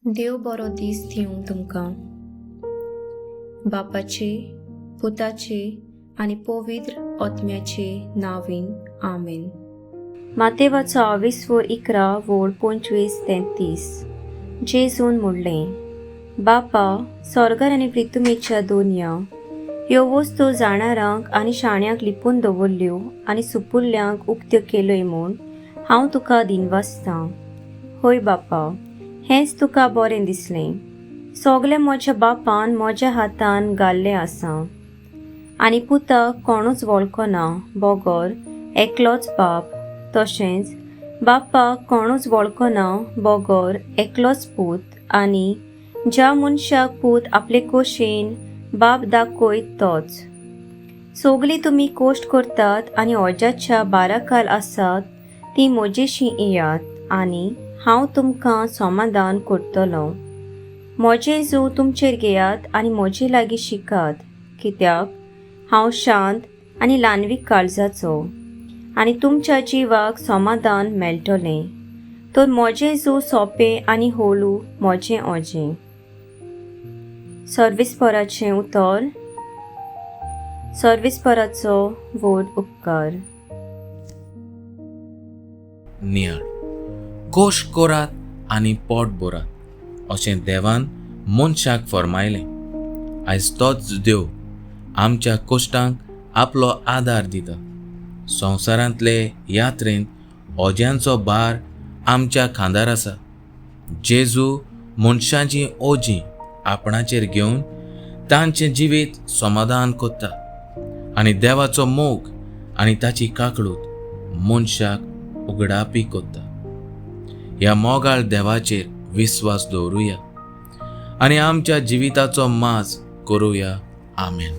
देव बरो दीस दिवं तुमकां. बापाचे, पुताचे आनी पवित्र आत्म्याचे नांवीन. आमेन. मातेवाचो 22:11-25-33. जेजून म्हणलें, बापा, स्वर्गार आनी पृथ्वीच्या दोनया ह्यो वस्तू जाणारांक आनी शाण्यांक लिपून दवरल्यो आनी सुपुल्ल्यांक उक्त्यो केल्योय म्हूण हांव तुका दिनवासतां. होय बापा, हेंच तुका बरें दिसलें. सगलें म्हज्या बापान म्हज्या हातान घाल्लें आसा. आनी पुताक कोणूच वळखना बोगोर एकलोच बाप, तशेंच बापाक कोणूच वळखना बोगोर एकलोच पूत, आनी ज्या मनशाक पूत आपले खोशेन बाप दाखयत तोच. सगळीं तुमी कोश्ट करतात आनी ओज्याच्या बाराकाल आसात ती म्हजेशी येयात आनी हांव तुमकां समाधान करतलों. म्हजे जो तुमचेर घेयात आनी म्हजे लागीं शिकात, कित्याक हांव शांत आनी ल्हानवीक काळजाचो, आनी तुमच्या जिवाक समाधान मेळटलें. तर म्हजें जो सोंपें आनी हळू म्हजें ओजें. सर्वेस्पराचें उतर. सर्वेस्पराचो व्हड उपकार. नियाळ कोश करात आनी पोट भरात अशें देवान मनशाक फरमायलें. आयज तोच देव आमच्या कोश्टांक आपलो आदार दिता. संवसारांतले यात्रेंत ओज्यांचो भार आमच्या खांदार आसा. जेजू मनशांची ओजीं आपणाचेर घेवन तांचें जिवीत समाधान कोत्ता आनी देवाचो मोग आनी ताची काकळूत मनशाक उगडापी कोत्ता. ह्या मोगाळ देवाचेर विस्वास दवरुया आनी आमच्या जिविताचो माज करुया. आमेन.